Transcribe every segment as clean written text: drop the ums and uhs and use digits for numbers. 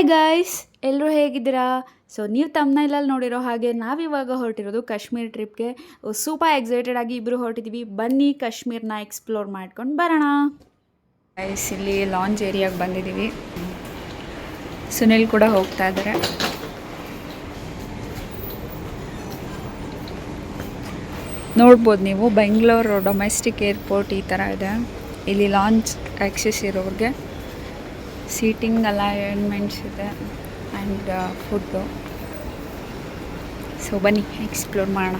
Hi guys, ಎಲ್ಲರೂ ಹೇಗಿದ್ದೀರಾ? So ನೀವು ತಮ್ಮನೇಲಲ್ಲಿ ನೋಡಿರೋ ಹಾಗೆ ನಾವಿವಾಗ ಹೊರಟಿರೋದು ಕಾಶ್ಮೀರ್ ಟ್ರಿಪ್ಗೆ. ಸೂಪರ್ ಎಕ್ಸೈಟೆಡ್ ಆಗಿ ಇಬ್ಬರು ಹೊರಟಿದ್ದೀವಿ. ಬನ್ನಿ ಕಾಶ್ಮೀರ್ನ ಎಕ್ಸ್ಪ್ಲೋರ್ ಮಾಡ್ಕೊಂಡು ಬರೋಣ. ಗೈಸ್, ಇಲ್ಲಿ ಲಾಂಚ್ ಏರಿಯಾಗೆ ಬಂದಿದ್ದೀವಿ. ಸುನಿಲ್ ಕೂಡ ಹೋಗ್ತಾ ಇದ್ದಾರೆ. ನೋಡ್ಬೋದು ನೀವು, ಬೆಂಗಳೂರು ಡೊಮೆಸ್ಟಿಕ್ ಏರ್ಪೋರ್ಟ್ ಈ ಥರ ಇದೆ. ಇಲ್ಲಿ ಲಾಂಚ್ ಆಕ್ಸೆಸ್ ಇರೋರಿಗೆ ಸೀಟಿಂಗ್ ಅಲೈನ್ಮೆಂಟ್ಸ್ ಇದೆ ಆ್ಯಂಡ್ ಫುಡ್ಡು. ಸೊ ಬನ್ನಿ ಎಕ್ಸ್ಪ್ಲೋರ್ ಮಾಡೋಣ.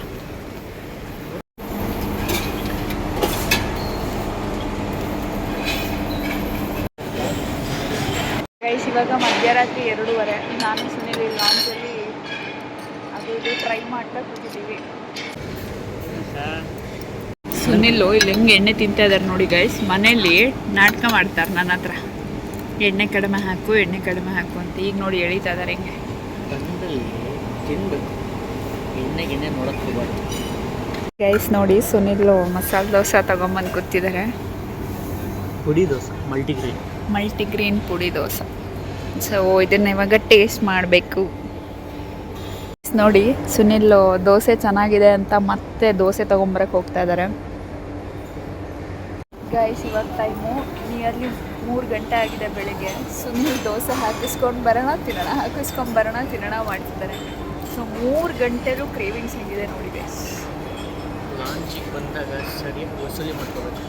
ಗೈಸ್, ಇವಾಗ ಮಧ್ಯರಾತ್ರಿ 2:30. ನಾನು ಸುನಿಲ್ ಲಾಂಚಲ್ಲಿ ಅದು ಇದು ಟ್ರೈ ಮಾಡ್ತಾ ಕೂತಿದ್ದೀವಿ. ಸುನಿಲ್ಲು ಇಲ್ಲಿ ಹೆಂಗೆ ಎಣ್ಣೆ ತಿಂತಾ ಇದ್ದಾರೆ ನೋಡಿ ಗೈಸ್. ಮನೇಲಿ ನಾಟಕ ಮಾಡ್ತಾರೆ ನನ್ನ ಹತ್ರ, ಎಣ್ಣೆ ಕಡಿಮೆ ಹಾಕು ಎಣ್ಣೆ ಕಡಿಮೆ ಹಾಕು ಅಂತ. ಈಗ ನೋಡಿ ಎಳೀತಾ ಇದ್ದಾರೆ ಹಿಂಗೆ. ಗೈಸ್ ನೋಡಿ, ಸುನಿಲ್ಲು ಮಸಾಲೆ ದೋಸೆ ತಗೊಂಬಂದು ಕೂತಿದ್ದಾರೆ. ಪುಡಿ ದೋಸೆ, ಮಲ್ಟಿಗ್ರೀನ್ ಪುಡಿ ದೋಸೆ. ಸೊ ಇದನ್ನ ಇವಾಗ ಟೇಸ್ಟ್ ಮಾಡಬೇಕು. ನೋಡಿ, ಸುನಿಲ್ ದೋಸೆ ಚೆನ್ನಾಗಿದೆ ಅಂತ ಮತ್ತೆ ದೋಸೆ ತೊಗೊಂಬರಕ್ಕೆ ಹೋಗ್ತಾ ಇದ್ದಾರೆ. ಗೈಸ್, ಇವಾಗ ಟೈಮು ನಿಯರ್ಲಿ 3 ಗಂಟೆ ಆಗಿದೆ ಬೆಳಿಗ್ಗೆ. ಸುನಿಲ್ ದೋಸೆ ಹಾಕಿಸ್ಕೊಂಡು ಬರೋಣ ತಿನ್ನೋಣ, ಹಾಕಿಸ್ಕೊಂಡು ಬರೋಣ ತಿನ್ನೋಣ ಮಾಡ್ತಿದ್ದಾರೆ. ಸೊ 3 ಗಂಟೆಲೂ ಕ್ರೇವಿಂಗ್ಸ್ ಹೆಂಗಿದೆ ನೋಡಿ ಗೈಸ್. ಲಾಂಚಿಗೆ ಬಂದಾಗ ಸರಿಯಾಗಿ ವಸೂಲಿ ಮಾಡ್ಕೋಬೇಕು.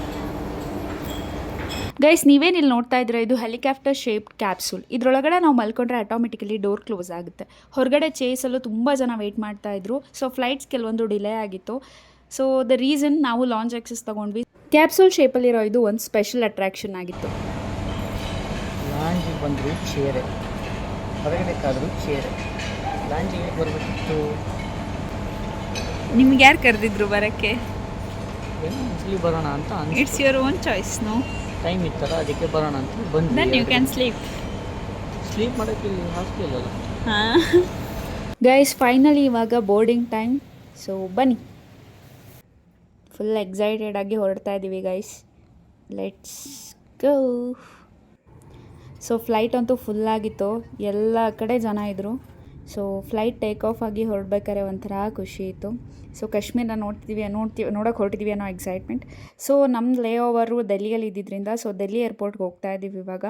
ಗೈಸ್, ನೀವೇನಿಲ್ಲಿ ನೋಡ್ತಾ ಇದ್ರೆ ಇದು ಹೆಲಿಕಾಪ್ಟರ್ ಶೇಪ್ಡ್ ಕ್ಯಾಪ್ಸೂಲ್. ಇದರೊಳಗಡೆ ನಾವು ಮಲ್ಕೊಂಡ್ರೆ ಆಟೋಮೆಟಿಕಲಿ ಡೋರ್ ಕ್ಲೋಸ್ ಆಗುತ್ತೆ. ಹೊರಗಡೆ ಚೇಸಲ್ಲೂ ತುಂಬ ಜನ ವೆಯ್ಟ್ ಮಾಡ್ತಾ ಇದ್ರು. ಸೊ ಫ್ಲೈಟ್ಸ್ ಕೆಲವೊಂದು ಡಿಲೇ ಆಗಿತ್ತು. ಸೊ ದ ರೀಸನ್ ನಾವು ಲಾಂಚ್ ಆಕ್ಸೆಸ್ ತೊಗೊಂಡ್ವಿ. ಕ್ಯಾಪ್ಸೂಲ್ ಶೇಪಲ್ಲಿರೋ ಇದು ಒಂದು ಸ್ಪೆಷಲ್ ಅಟ್ರಾಕ್ಷನ್ ಆಗಿತ್ತು. ಲಾಂಚಿಗೆ ಬಂದರೂ ಚೇರೆ, ಹೊರಗಡೆಕ್ಕಾದರೂ ಚೇರೆ. ಲಾಂಚಿಗೆ ಬರಬೇಕಿತ್ತು. ನಿಮ್ಗೆ ಯಾರು ಕರೆದಿದ್ರು ಬರೋಕ್ಕೆ? ಒಂದ್ಸಲಿ ಬರೋಣ ಅಂತ. It's your own choice. No time ಇತ್ತಲ್ಲ, ಅದಕ್ಕೆ ಬರೋಣ ಅಂತ ಬಂದು. ದೆನ್ ಯು ಕ್ಯಾನ್ ಸ್ಲೀಪ್ ಮಾಡೋಕ್ಕೆ ಇಲ್ಲಿ ಹಾಸ್ಟೆಲ್ ಅಲ್ಲ. ಹಾಂ ಗೈಸ್, ಫೈನಲಿ ಇವಾಗ ಬೋರ್ಡಿಂಗ್ ಟೈಮ್. ಸೊ ಬನ್ನಿ, ಫುಲ್ ಎಕ್ಸೈಟೆಡ್ ಆಗಿ ಹೊರಡ್ತಾ ಇದ್ದೀವಿ guys. Let's go. So flight ಅಂತೂ ಫುಲ್ಲಾಗಿತ್ತು, ಎಲ್ಲ ಕಡೆ ಜನ ಇದ್ದರು. ಸೊ ಫ್ಲೈಟ್ ಟೇಕ್ ಆಫ್ ಆಗಿ ಹೊರಡ್ಬೇಕಾದ್ರೆ ಒಂಥರ ಖುಷಿ ಇತ್ತು. ಸೊ ಕಾಶ್ಮೀರನ ನೋಡೋಕೆ ಹೊರಟಿದ್ದೀವಿ ಅನ್ನೋ ಎಕ್ಸೈಟ್ಮೆಂಟ್. ಸೊ ನಮ್ಮ ಲೇ ಓವರು ಡೆಲ್ಲಿಯಲ್ಲಿ ಇದ್ದಿದ್ದರಿಂದ ಸೊ ಡೆಲ್ಲಿ ಏರ್ಪೋರ್ಟ್ಗೆ ಹೋಗ್ತಾ ಇದ್ದೀವಿ ಇವಾಗ.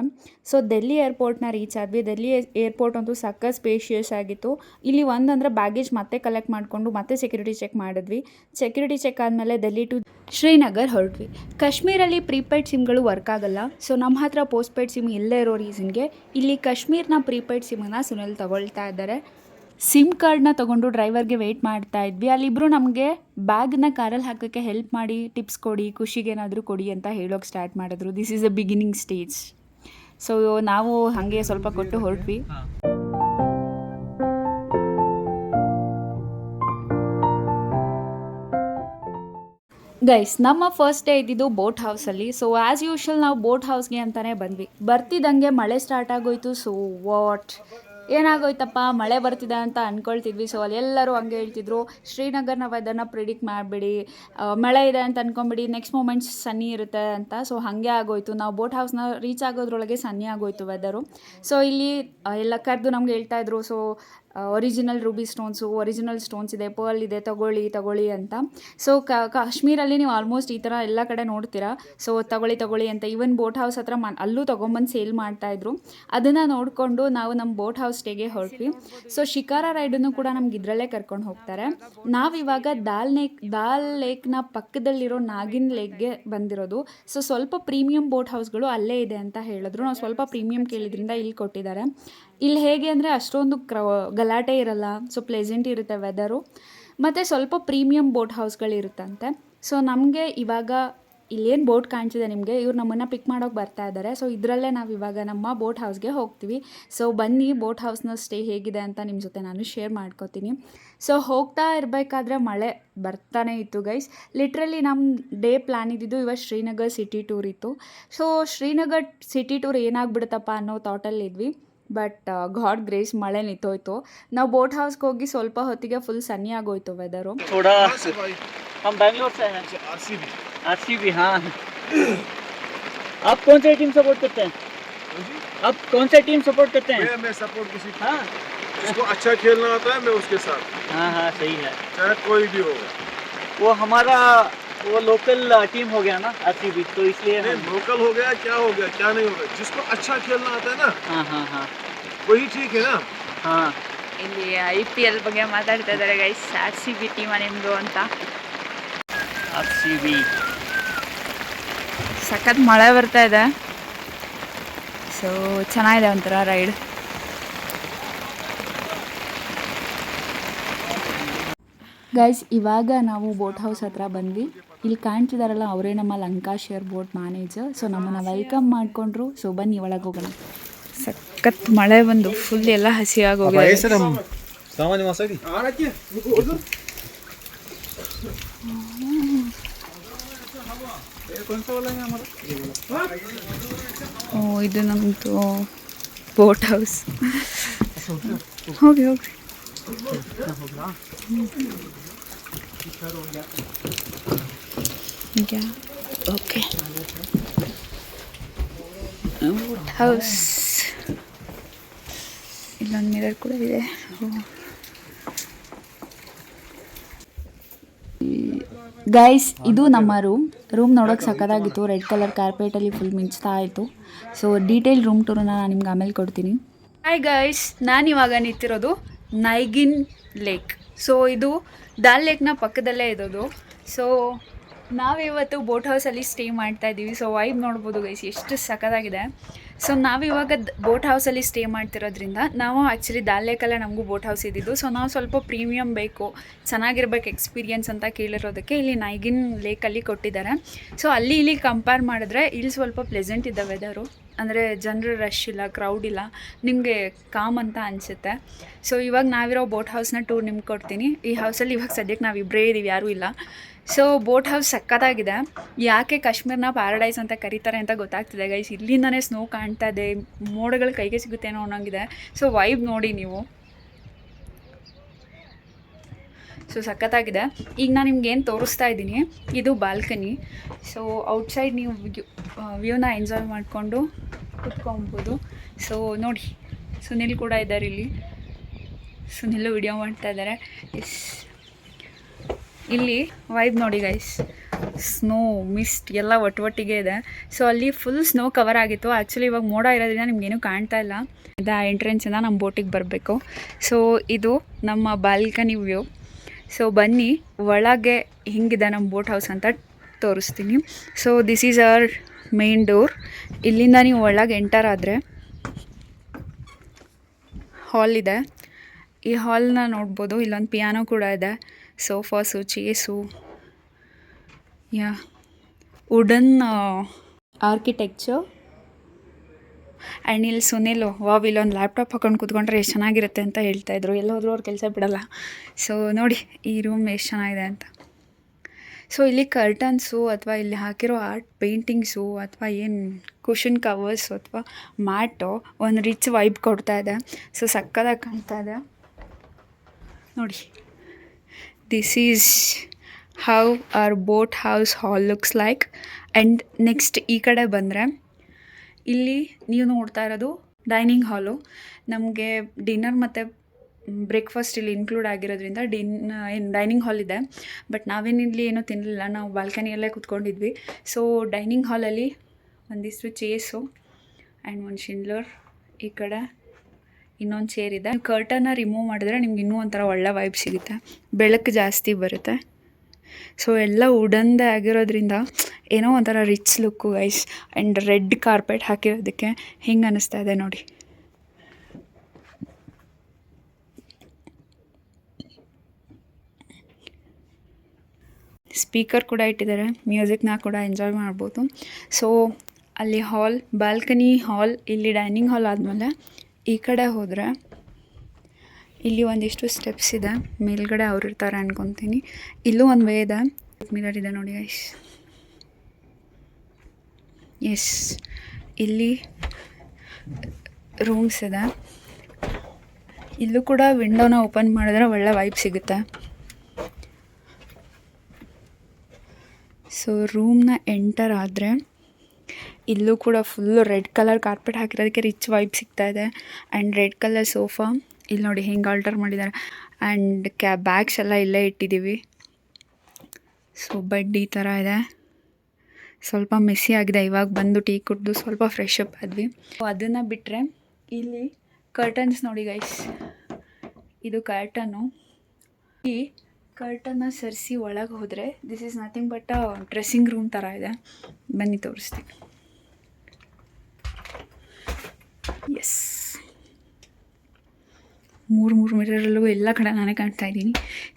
ಸೊ ಡೆಲ್ಲಿ ಏರ್ಪೋರ್ಟ್ನ ರೀಚ್ ಆದ್ವಿ. ಡೆಲ್ಲಿ ಏರ್ಪೋರ್ಟ್ ಅಂತೂ ಸಕ್ಕ ಸ್ಪೇಷಿಯಸ್ ಆಗಿತ್ತು. ಇಲ್ಲಿ ಒಂದಂದರೆ ಬ್ಯಾಗೇಜ್ ಮತ್ತೆ ಕಲೆಕ್ಟ್ ಮಾಡಿಕೊಂಡು ಮತ್ತೆ ಸೆಕ್ಯೂರಿಟಿ ಚೆಕ್ ಮಾಡಿದ್ವಿ. ಸೆಕ್ಯೂರಿಟಿ ಚೆಕ್ ಆದಮೇಲೆ ಡೆಲ್ಲಿ ಟು ಶ್ರೀನಗರ್ ಹೊರಟ್ವಿ. ಕಾಶ್ಮೀರಲ್ಲಿ ಪ್ರೀಪೇಯ್ಡ್ ಸಿಮ್ಗಳು ವರ್ಕ್ ಆಗಲ್ಲ. ಸೊ ನಮ್ಮ ಹತ್ರ ಪೋಸ್ಟ್ಪೇಯ್ಡ್ ಸಿಮ್ ಇಲ್ಲೇ ಇರೋ ರೀಸನ್ಗೆ ಇಲ್ಲಿ ಕಾಶ್ಮೀರ್ನ ಪ್ರೀಪೇಯ್ಡ್ ಸಿಮ್ಮನ್ನು ಸುನಿಲ್ ತಗೊಳ್ತಾ ಇದ್ದಾರೆ. ಸಿಮ್ ಕಾರ್ಡ್ನ ತೊಗೊಂಡು ಡ್ರೈವರ್ಗೆ ವೆಯ್ಟ್ ಮಾಡ್ತಾ ಇದ್ವಿ. ಅಲ್ಲಿಬ್ಬರು ನಮಗೆ ಬ್ಯಾಗ್ನ ಕಾರಲ್ಲಿ ಹಾಕೋಕ್ಕೆ ಹೆಲ್ಪ್ ಮಾಡಿ, ಟಿಪ್ಸ್ ಕೊಡಿ, ಖುಷಿಗೇನಾದರೂ ಕೊಡಿ ಅಂತ ಹೇಳೋಕೆ ಸ್ಟಾರ್ಟ್ ಮಾಡಿದ್ರು. This is a beginning stage. So ನಾವು ಹಾಗೆ ಸ್ವಲ್ಪ ಕೊಟ್ಟು ಹೊರಟ್ವಿ. ಗೈಸ್, ನಮ್ಮ ಫಸ್ಟ್ ಡೇ ಇದ್ದಿದ್ದು ಬೋಟ್ ಹೌಸಲ್ಲಿ. ಸೊ ಆ್ಯಸ್ ಯೂಶ್ವಲ್ ನಾವು ಬೋಟ್ ಹೌಸ್ಗೆ ಅಂತಲೇ ಬಂದ್ವಿ. ಬರ್ತಿದ್ದಂಗೆ ಮಳೆ ಸ್ಟಾರ್ಟ್ ಆಗೋಯ್ತು. ಸೊ ವಾಟ್ ಏನಾಗೋಯ್ತಪ್ಪ, ಮಳೆ ಬರ್ತಿದೆ ಅಂತ ಅಂದ್ಕೊಳ್ತಿದ್ವಿ. ಸೊ ಅಲ್ಲಿ ಎಲ್ಲರೂ ಹಂಗೆ ಹೇಳ್ತಿದ್ರು, ಶ್ರೀನಗರ್ನ ವೆದರ್ನ ಪ್ರಿಡಿಕ್ಟ್ ಮಾಡಿಬಿಡಿ, ಮಳೆ ಇದೆ ಅಂತ ಅಂದ್ಕೊಂಬಿಡಿ, ನೆಕ್ಸ್ಟ್ ಮೂಮೆಂಟ್ಸ್ ಸನ್ನಿ ಇರುತ್ತೆ ಅಂತ. ಸೊ ಹಾಗೆ ಆಗೋಯ್ತು. ನಾವು ಬೋಟ್ ಹೌಸ್ನ ರೀಚ್ ಆಗೋದ್ರೊಳಗೆ ಸನ್ನಿ ಆಗೋಯ್ತು ವೆದರು. ಸೊ ಇಲ್ಲಿ ಎಲ್ಲ ಕರೆದು ನಮ್ಗೆ ಹೇಳ್ತಾಯಿದ್ರು, so original Ruby stones, original stones ಇದೆ, ಪರ್ಲ್ ಇದೆ, ತಗೊಳ್ಳಿ ಅಂತ. ಸೊ ಕಾಶ್ಮೀರಲ್ಲಿ ನೀವು ಆಲ್ಮೋಸ್ಟ್ ಈ ಥರ ಎಲ್ಲ ಕಡೆ ನೋಡ್ತೀರಾ. ಸೊ ತಗೊಳ್ಳಿ ಅಂತ. ಈವನ್ ಬೋಟ್ ಹೌಸ್ ಹತ್ರ ಅಲ್ಲೂ ತೊಗೊಂಬಂದು ಸೇಲ್ ಮಾಡ್ತಾಯಿದ್ರು. ಅದನ್ನು ನೋಡಿಕೊಂಡು ನಾವು ನಮ್ಮ ಬೋಟ್ ಹೌಸ್ ಸ್ಟೇಗೆ ಹೊರಟ್ವಿ. ಸೊ ಶಿಕಾರ ರೈಡನ್ನು ಕೂಡ ನಮ್ಗೆ ಇದರಲ್ಲೇ ಕರ್ಕೊಂಡು ಹೋಗ್ತಾರೆ. ನಾವಿವಾಗ ದಾಲ್ ಲೇಕ್ನ ಪಕ್ಕದಲ್ಲಿರೋ ನಾಗಿನ್ ಲೇಕ್ಗೆ ಬಂದಿರೋದು. ಸೊ ಸ್ವಲ್ಪ ಪ್ರೀಮಿಯಂ ಬೋಟ್ ಹೌಸ್ಗಳು ಅಲ್ಲೇ ಇದೆ ಅಂತ ಹೇಳಿದ್ರು. ನಾವು ಸ್ವಲ್ಪ ಪ್ರೀಮಿಯಂ ಕೇಳಿದ್ರಿಂದ ಇಲ್ಲಿ ಕೊಟ್ಟಿದ್ದಾರೆ. ಇಲ್ಲಿ ಹೇಗೆ ಅಂದರೆ ಅಷ್ಟೊಂದು ಗಲಾಟೆ ಇರಲ್ಲ. ಸೊ ಪ್ಲೆಸೆಂಟ್ ಇರುತ್ತೆ ವೆದರು, ಮತ್ತು ಸ್ವಲ್ಪ ಪ್ರೀಮಿಯಂ ಬೋಟ್ ಹೌಸ್ಗಳಿರುತ್ತಂತೆ. ಸೊ ನಮಗೆ ಇವಾಗ ಇಲ್ಲೇನು ಬೋಟ್ ಕಾಣ್ತಿದೆ ನಿಮಗೆ, ಇವ್ರು ನಮ್ಮನ್ನು ಪಿಕ್ ಮಾಡೋಕೆ ಬರ್ತಾ ಇದ್ದಾರೆ. ಸೊ ಇದರಲ್ಲೇ ನಾವು ಇವಾಗ ನಮ್ಮ ಬೋಟ್ ಹೌಸ್ಗೆ ಹೋಗ್ತೀವಿ. ಸೊ ಬನ್ನಿ, ಬೋಟ್ ಹೌಸ್ನ ಸ್ಟೇ ಹೇಗಿದೆ ಅಂತ ನಿಮ್ಮ ಜೊತೆ ನಾನು ಶೇರ್ ಮಾಡ್ಕೋತೀನಿ. ಸೊ ಹೋಗ್ತಾ ಇರಬೇಕಾದ್ರೆ ಮಳೆ ಬರ್ತಾನೆ ಇತ್ತು ಗೈಸ್. ಲಿಟ್ರಲಿ ನಮ್ಮ ಡೇ ಪ್ಲ್ಯಾನ್ ಇದ್ದಿದ್ದು ಇವಾಗ ಶ್ರೀನಗರ್ ಸಿಟಿ ಟೂರ್ ಇತ್ತು. ಸೊ ಶ್ರೀನಗರ್ ಸಿಟಿ ಟೂರ್ ಏನಾಗ್ಬಿಡುತ್ತಪ್ಪ ಅನ್ನೋ ಥಾಟಲ್ಲಿದ್ವಿ. ಬಟ್ ಗಾಡ್ ಗ್ರೇಸ್ ಮಳೆ ನಿಂತೋಯ್ತು. ನಾವು ಬೋಟ್ ಹೌಸ್ಗೆ ಹೋಗಿ ಸ್ವಲ್ಪ ಹೊತ್ತಿಗೆ ಫುಲ್ ಸನ್ನಿ ಆಗೋಯ್ತು ವೆದರು. हम बैंगलोर से हैं। आरसीबी हाँ। आप कौन सी टीम सपोर्ट करते हैं? आप कौन सा टीम सपोर्ट करते हैं? मैं सपोर्ट किसी हाँ जिसको अच्छा खेलना आता है मैं उसके साथ, हाँ हाँ सही है। चाहे कोई भी हो। वो हमारा वो लोकल टीम हो गया ना आरसीबी, तो इसलिए नहीं, लोकल हो गया क्या हो गया क्या नहीं हो गया, जिसको अच्छा खेलना आता है ना हाँ हाँ हाँ वही ठीक है ना। हाँ ಇಲ್ಲಿ IPL ಬಗ್ಗೆ ಮಾತಾಡ್ತಾ ಇದ್ದಾರೆ ಗೈಸ್. RCB ಟೀಮ ನಿಮ್ಮದು ಅಂತ. ಆರ್ಸಿಬಿ. ಸಖತ್ ಮಳೆ ಬರ್ತಾ ಇದೆ, ಸೊ ಚೆನ್ನಾಗಿದೆ ಒಂಥರ ರೈಡ್. ಗೈಸ್ ಇವಾಗ ನಾವು ಬೋಟ್ ಹೌಸ್ ಹತ್ರ ಬಂದ್ವಿ. ಇಲ್ಲಿ ಕಾಣ್ತಿದಾರಲ್ಲ ಅವರೇ ನಮ್ಮ Lanka share boat manager. So ನಮ್ಮನ್ನು ವೆಲ್ಕಮ್ ಮಾಡಿಕೊಂಡ್ರು. ಸೊ ಬನ್ನಿ ಒಳಗೆ ಹೋಗೋಣ. ಸಖತ್ ಮಳೆ ಬಂದು ಫುಲ್ ಎಲ್ಲ ಹಸಿಯಾಗಿ ಹೋಗಿದೆ. ಓ ಇದು ನಮ್ಮದು ಬೋಟ್ ಹೌಸ್. ಹೋಗಿ ಹೋಗಿ. Okay boat house. ಇಲ್ಲೊಂದು ಮಿರರ್ ಕೂಡ ಇದೆ. ಗೈಸ್ ಇದು ನಮ್ಮ ರೂಮ್ ನೋಡೋಕೆ ಸಕ್ಕತ್ತಾಗಿತ್ತು. ರೆಡ್ ಕಲರ್ ಕಾರ್ಪೆಟಲ್ಲಿ ಫುಲ್ ಮಿಂಚ್ತಾ ಇತ್ತು. ಸೊ ಡೀಟೇಲ್ ರೂಮ್ ಟೂರನ್ನ ನಾನು ನಿಮ್ಗೆ ಆಮೇಲೆ ಕೊಡ್ತೀನಿ. ಹಾಯ್ ಗೈಸ್, ನಾನಿವಾಗ ನಿಂತಿರೋದು ನೈಗಿನ್ ಲೇಕ್. ಸೊ ಇದು ದಾಲ್ ಲೇಕ್ನ ಪಕ್ಕದಲ್ಲೇ ಇರೋದು. ಸೊ ನಾವಿವತ್ತು ಬೋಟ್ ಹೌಸಲ್ಲಿ ಸ್ಟೇ ಮಾಡ್ತಾ ಇದ್ದೀವಿ. ಸೊ ವೈಬ್ ನೋಡ್ಬೋದು ಗೈಸ್, ಎಷ್ಟು ಸಕ್ಕತ್ತಾಗಿದೆ. ಸೊ ನಾವಿವಾಗ ಬೋಟ್ ಹೌಸಲ್ಲಿ ಸ್ಟೇ ಮಾಡ್ತಿರೋದ್ರಿಂದ ನಾವು ಆ್ಯಕ್ಚುಲಿ ದಾಲ್ ಲೇಕಲ್ಲೇ ನಮಗೂ ಬೋಟ್ ಹೌಸ್ ಇದ್ದಿದ್ದು. ಸೊ ನಾವು ಸ್ವಲ್ಪ ಪ್ರೀಮಿಯಮ್ ಬೇಕು, ಚೆನ್ನಾಗಿರ್ಬೇಕು ಎಕ್ಸ್ಪೀರಿಯನ್ಸ್ ಅಂತ ಕೇಳಿರೋದಕ್ಕೆ ಇಲ್ಲಿ ನೈಗಿನ್ ಲೇಕಲ್ಲಿ ಕೊಟ್ಟಿದ್ದಾರೆ. ಸೊ ಅಲ್ಲಿ ಇಲ್ಲಿ ಕಂಪೇರ್ ಮಾಡಿದ್ರೆ ಇಲ್ಲಿ ಸ್ವಲ್ಪ ಪ್ಲೆಸೆಂಟ್ ಇದೆ ವೆದರು. ಅಂದರೆ ಜನರು ರಶ್ ಇಲ್ಲ, ಕ್ರೌಡ್ ಇಲ್ಲ, ನಿಮಗೆ ಕಾಮ್ ಅಂತ ಅನಿಸುತ್ತೆ. ಸೊ ಇವಾಗ ನಾವಿರೋ ಬೋಟ್ ಹೌಸ್ನ ಟೂರ್ ನಿಮ್ಗೆ ಕೊಡ್ತೀನಿ. ಈ ಹೌಸಲ್ಲಿ ಇವಾಗ ಸದ್ಯಕ್ಕೆ ನಾವು ಇಬ್ಬರೇ ಇದ್ದೀವಿ, ಯಾರೂ ಇಲ್ಲ. ಸೊ ಬೋಟ್ ಹೌಸ್ ಸಕ್ಕತ್ತಾಗಿದೆ. ಯಾಕೆ ಕಾಶ್ಮೀರ್ನ ಪ್ಯಾರಡೈಸ್ ಅಂತ ಕರೀತಾರೆ ಅಂತ ಗೊತ್ತಾಗ್ತಿದೆ ಗೈಸ್. ಇಲ್ಲಿಂದನೇ ಸ್ನೋ ಕಾಣ್ತಾ ಇದೆ, ಮೋಡಗಳು ಕೈಗೆ ಸಿಗುತ್ತೇನೋ ಅನ್ನೋಂಗಿದೆ. ಸೊ ವೈಬ್ ನೋಡಿ ನೀವು. ಸೊ ಸಖತ್ತಾಗಿದೆ. ಈಗ ನಾನು ನಿಮ್ಗೆ ಏನು ತೋರಿಸ್ತಾ ಇದ್ದೀನಿ ಇದು ಬಾಲ್ಕನಿ. ಸೊ ಔಟ್ಸೈಡ್ ನೀವು ವ್ಯೂನ ಎಂಜಾಯ್ ಮಾಡಿಕೊಂಡು ಕುತ್ಕೊಬೋದು. ಸೊ ನೋಡಿ ಸುನಿಲ್ ಕೂಡ ಇದ್ದಾರೆ ಇಲ್ಲಿ. ಸುನಿಲ್ ವಿಡಿಯೋ ಮಾಡ್ತಾ ಇದ್ದಾರೆ. ಎಸ್, ಇಲ್ಲಿ ವೈಬ್ ನೋಡಿ ಗೈಸ್, ಸ್ನೋ ಮಿಸ್ಟ್ ಎಲ್ಲ ಒಟ್ಟಿಗೆ ಇದೆ. ಸೊ ಅಲ್ಲಿ ಫುಲ್ ಸ್ನೋ ಕವರ್ ಆಗಿತ್ತು. ಆ್ಯಕ್ಚುಲಿ ಇವಾಗ ಮೋಡ ಇರೋದ್ರಿಂದ ನಿಮ್ಗೇನು ಕಾಣ್ತಾ ಇಲ್ಲ. ಇದು ಎಂಟ್ರೆನ್ಸಿಂದ ನಮ್ಮ ಬೋಟಿಗೆ ಬರಬೇಕು. ಸೊ ಇದು ನಮ್ಮ ಬಾಲ್ಕನಿ ವ್ಯೂ. ಸೊ ಬನ್ನಿ ಒಳಗೆ ಹಿಂಗಿದೆ ನಮ್ಮ ಬೋಟ್ ಹೌಸ್ ಅಂತ ತೋರಿಸ್ತೀನಿ. So this is our main door. ಇಲ್ಲಿಂದ ನೀವು ಒಳಗೆ ಎಂಟರ್ ಆದರೆ ಹಾಲ್ ಇದೆ. ಈ ಹಾಲ್ನ ನೋಡ್ಬೋದು. ಇಲ್ಲೊಂದು ಪಿಯಾನೋ ಕೂಡ ಇದೆ, ಸೋಫಾಸು, ಚೇಸು, ವುಡನ್ ಆರ್ಕಿಟೆಕ್ಚರ್. ಆ್ಯಂಡ್ ಇಲ್ಲಿ ಸುನಿಲು ವಾವ್ ಇಲ್ಲೊಂದು ಲ್ಯಾಪ್ಟಾಪ್ ಹಾಕೊಂಡು ಕೂತ್ಕೊಂಡ್ರೆ ಎಷ್ಟು ಚೆನ್ನಾಗಿರುತ್ತೆ ಅಂತ ಹೇಳ್ತಾಯಿದ್ರು. ಎಲ್ಲೋದ್ರೂ ಅವ್ರು ಕೆಲಸ ಬಿಡಲ್ಲ. ಸೊ ನೋಡಿ ಈ ರೂಮ್ ಎಷ್ಟು ಚೆನ್ನಾಗಿದೆ ಅಂತ. ಸೊ ಇಲ್ಲಿ ಕರ್ಟನ್ಸು ಅಥವಾ ಇಲ್ಲಿ ಹಾಕಿರೋ ಆರ್ಟ್ ಪೇಂಟಿಂಗ್ಸು ಅಥವಾ ಏನು ಕುಷನ್ ಕವರ್ಸು ಅಥವಾ ಮ್ಯಾಟು ಒಂದು ರಿಚ್ ವೈಬ್ ಕೊಡ್ತಾ ಇದೆ. ಸೊ ಸಕ್ಕತ್ತಾಗಿ ಕಾಣ್ತಾ ಇದೆ ನೋಡಿ. This is how our boat house hall looks like. And next ಈ ಕಡೆ ಬಂದರೆ ಇಲ್ಲಿ ನೀವು ನೋಡ್ತಾ ಇರೋದು ಡೈನಿಂಗ್ ಹಾಲು. ನಮಗೆ ಡಿನ್ನರ್ ಮತ್ತು ಬ್ರೇಕ್ಫಾಸ್ಟ್ ಇಲ್ಲಿ ಇನ್ಕ್ಲೂಡ್ ಆಗಿರೋದ್ರಿಂದ ಡೈನಿಂಗ್ ಹಾಲ್ ಇದೆ. ಬಟ್ ನಾವೇನಿಲ್ಲಿ ಏನೂ ತಿನ್ನಲಿಲ್ಲ, ನಾವು ಬಾಲ್ಕನಿಯಲ್ಲೇ ಕೂತ್ಕೊಂಡಿದ್ವಿ. ಸೊ ಡೈನಿಂಗ್ ಹಾಲಲ್ಲಿ ಒಂದಿಷ್ಟು ಚೇರ್ಸು ಆ್ಯಂಡ್ ಒಂದು ಶಿಂಡ್ಲರ್, ಈ ಕಡೆ ಇನ್ನೊಂದು ಚೇರ್ ಇದೆ. ಕರ್ಟನ್ನ ರಿಮೂವ್ ಮಾಡಿದ್ರೆ ನಿಮ್ಗೆ ಇನ್ನೂ ಒಂಥರ ಒಳ್ಳೆ ವೈಬ್ ಸಿಗುತ್ತೆ, ಬೆಳಕು ಜಾಸ್ತಿ ಬರುತ್ತೆ. ಸೊ ಎಲ್ಲ ವುಡನ್ದೇ ಆಗಿರೋದ್ರಿಂದ ಏನೋ ಒಂಥರ rich look guys. And red carpet ಹಾಕಿರೋದಕ್ಕೆ ಹಿಂಗೆ ಅನ್ನಿಸ್ತಾ ಇದೆ ನೋಡಿ. ಸ್ಪೀಕರ್ ಕೂಡ ಇಟ್ಟಿದ್ದಾರೆ, ಮ್ಯೂಸಿಕ್ನ ಕೂಡ ಎಂಜಾಯ್ ಮಾಡ್ಬೋದು. ಸೊ ಅಲ್ಲಿ ಹಾಲ್, ಬಾಲ್ಕನಿ ಹಾಲ್, ಇಲ್ಲಿ ಡೈನಿಂಗ್ ಹಾಲ್ ಆದಮೇಲೆ ಈ ಕಡೆ ಹೋದರೆ ಇಲ್ಲಿ ಒಂದಿಷ್ಟು ಸ್ಟೆಪ್ಸ್ ಇದೆ, ಮೇಲ್ಗಡೆ ಅವ್ರು ಇರ್ತಾರೆ ಅನ್ಕೊತೀನಿ. ಇಲ್ಲೂ ಒಂದು ವೇ ಇದೆ, ಮಿರರ್ ಇದೆ ನೋಡಿ ಗೈಸ್. ಎಸ್, ಇಲ್ಲಿ ರೂಮ್ಸ್ ಇದೆ. ಇಲ್ಲೂ ಕೂಡ ವಿಂಡೋನ ಓಪನ್ ಮಾಡಿದ್ರೆ ಒಳ್ಳೆ ವೈಬ್ ಸಿಗುತ್ತೆ. ಸೊ ರೂಮ್ನ ಎಂಟರ್ ಆದರೆ ಇಲ್ಲೂ ಕೂಡ ಫುಲ್ಲು ರೆಡ್ ಕಲರ್ ಕಾರ್ಪೆಟ್ ಹಾಕಿರೋದಕ್ಕೆ ರಿಚ್ ವೈಬ್ ಸಿಗ್ತಾ ಇದೆ. ಆ್ಯಂಡ್ ರೆಡ್ ಕಲರ್ ಸೋಫಾ ಇಲ್ಲಿ ನೋಡಿ ಹೆಂಗೆ ಆಲ್ಟರ್ ಮಾಡಿದ್ದಾರೆ. ಆ್ಯಂಡ್ ಬ್ಯಾಗ್ಸ್ ಎಲ್ಲ ಇಲ್ಲೇ ಇಟ್ಟಿದ್ದೀವಿ. ಸೊ ಬೆಡ್ ಈ ಥರ ಇದೆ. ಸ್ವಲ್ಪ ಮೆಸ್ಸಿ ಆಗಿದೆ. ಇವಾಗ ಬಂದು ಟೀ ಕುಡಿದು ಸ್ವಲ್ಪ ಫ್ರೆಶ್ ಅಪ್ ಆದ್ವಿ. ಅದನ್ನು ಬಿಟ್ಟರೆ ಇಲ್ಲಿ ಕರ್ಟನ್ಸ್ ನೋಡಿ ಗೈಸ್, ಇದು ಕರ್ಟನ್ನು. ಈ ಕರ್ಟನ್ನ ಸರಿಸಿ ಒಳಗೆ ಹೋದರೆ this is nothing but dressing room ಥರ ಇದೆ. ಬನ್ನಿ ತೋರಿಸ್ತೀನಿ. ಎಸ್, ಮೂರು ಮಿರರಲ್ಲೂ ಎಲ್ಲ ಕಡೆ ನಾನೇ ಕಾಣ್ತಾ ಇದ್ದೀನಿ.